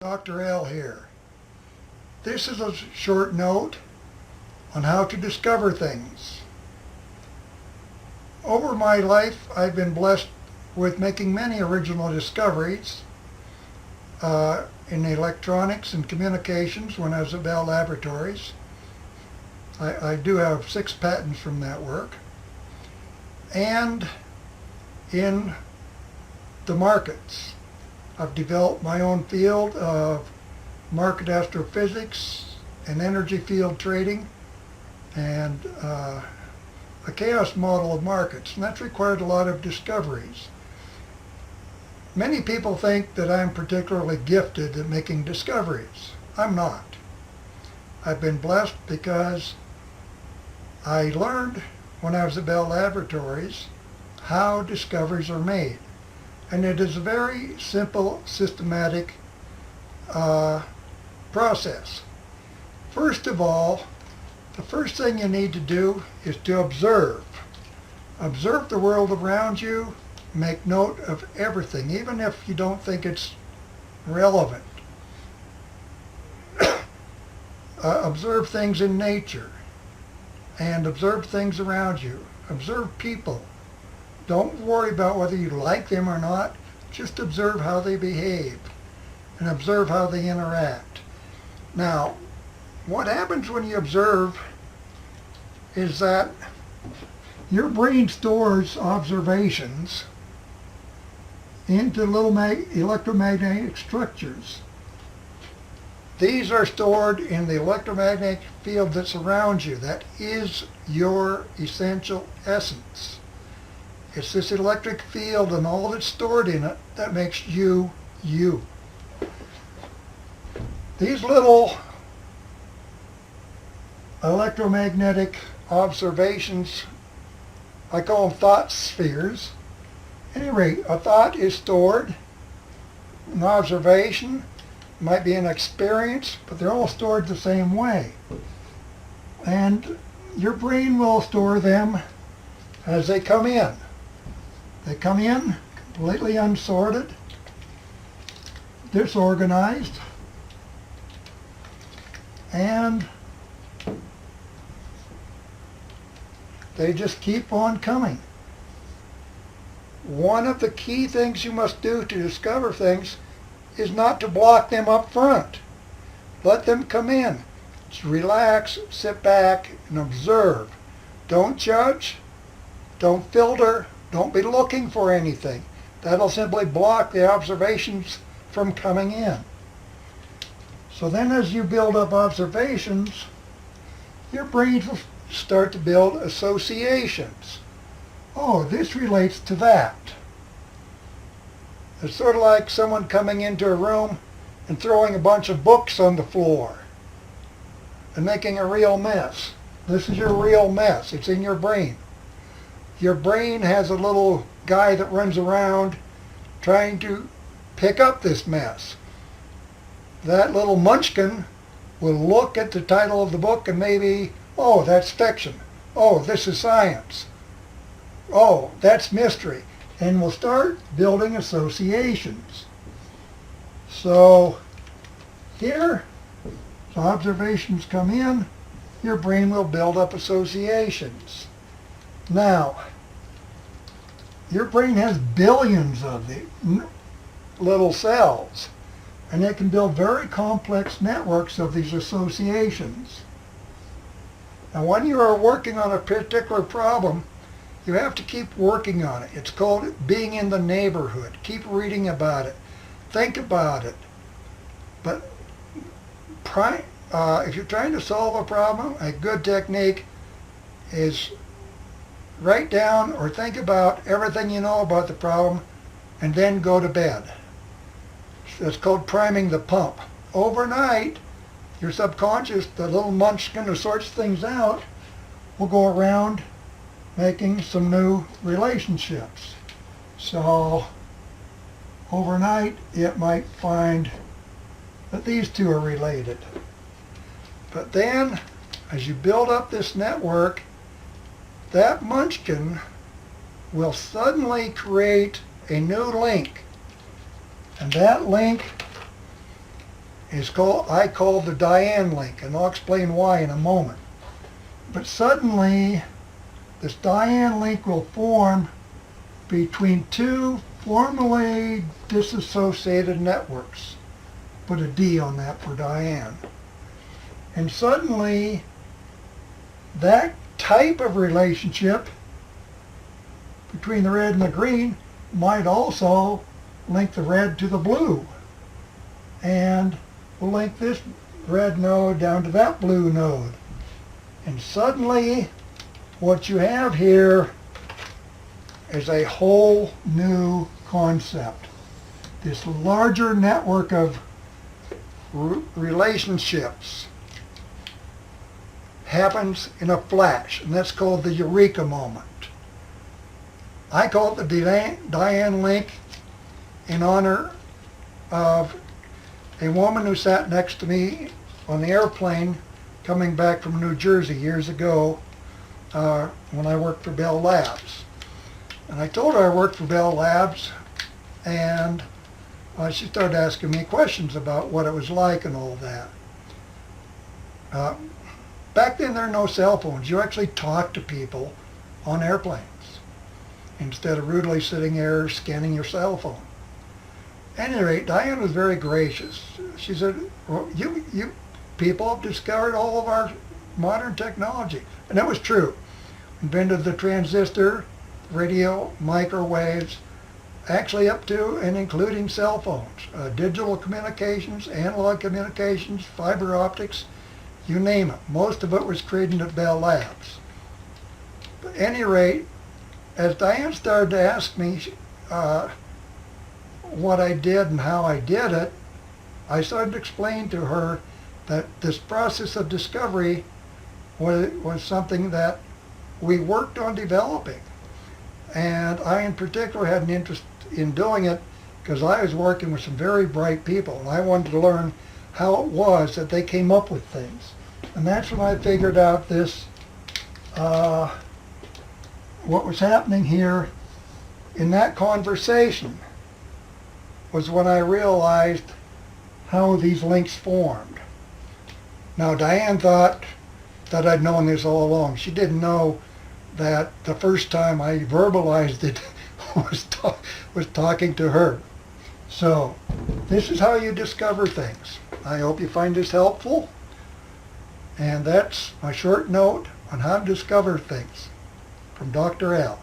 Dr. L here. This is a short note on how to discover things. Over my life, I've been blessed with making many original discoveries in electronics and communications when I was at Bell Laboratories. I do have 6 patents from that work. And in the markets, I've developed my own field of market astrophysics and energy field trading and a chaos model of markets, and that's required a lot of discoveries. Many people think that I'm particularly gifted at making discoveries. I'm not. I've been blessed because I learned when I was at Bell Laboratories how discoveries are made. And it is a very simple, systematic process. First of all, the first thing you need to do is to observe. Observe the world around you. Make note of everything, even if you don't think it's relevant. Observe things in nature and observe things around you. Observe people. Don't worry about whether you like them or not. Just observe how they behave and observe how they interact. Now, what happens when you observe is that your brain stores observations into little electromagnetic structures. These are stored in the electromagnetic field that surrounds you. That is your essential essence. It's this electric field and all that's stored in it that makes you, you. These little electromagnetic observations, I call them thought spheres. At any rate, a thought is stored, an observation might be an experience, but they're all stored the same way. And your brain will store them as they come in. They come in completely unsorted, disorganized, and they just keep on coming. One of the key things you must do to discover things is not to block them up front. Let them come in. Just relax, sit back, and observe. Don't judge. Don't filter. Don't be looking for anything. That'll simply block the observations from coming in. So then as you build up observations, your brain will start to build associations. Oh, this relates to that. It's sort of like someone coming into a room and throwing a bunch of books on the floor and making a real mess. This is your real mess. It's in your brain. Your brain has a little guy that runs around trying to pick up this mess. That little munchkin will look at the title of the book and maybe, oh, that's fiction. Oh, this is science. Oh, that's mystery. And we'll start building associations. So here, as observations come in, your brain will build up associations. Now, your brain has billions of the little cells, and it can build very complex networks of these associations. Now, when you are working on a particular problem, you have to keep working on it. It's called being in the neighborhood. Keep reading about it. Think about it. But if you're trying to solve a problem, a good technique is write down or think about everything you know about the problem and then go to bed. It's called priming the pump. Overnight, your subconscious, the little munchkin who sorts things out, will go around making some new relationships. So overnight it might find that these two are related. But then as you build up this network, that munchkin will suddenly create a new link. And that link I call the Diane link, and I'll explain why in a moment. But suddenly, this Diane link will form between two formally disassociated networks. Put a D on that for Diane. And suddenly, that type of relationship between the red and the green might also link the red to the blue. And we'll link this red node down to that blue node. And suddenly, what you have here is a whole new concept. This larger network of relationships happens in a flash, and that's called the eureka moment. I call it the Diane link in honor of a woman who sat next to me on the airplane coming back from New Jersey years ago when I worked for Bell Labs. And I told her I worked for Bell Labs, and she started asking me questions about what it was like and all that. Back then there were no cell phones. You actually talked to people on airplanes instead of rudely sitting there scanning your cell phone. At any rate, Diane was very gracious. She said, well, you people have discovered all of our modern technology. And that was true. Invented the transistor, radio, microwaves, actually up to and including cell phones, digital communications, analog communications, fiber optics, you name it. Most of it was created at Bell Labs. But at any rate, as Diane started to ask me what I did and how I did it, I started to explain to her that this process of discovery was something that we worked on developing. And I in particular had an interest in doing it because I was working with some very bright people, and I wanted to learn how it was that they came up with things. And that's when I figured out this, what was happening here in that conversation was when I realized how these links formed. Now, Diane thought that I'd known this all along. She didn't know that the first time I verbalized it was talking to her. So, this is how you discover things. I hope you find this helpful. And that's my short note on how to discover things from Dr. L.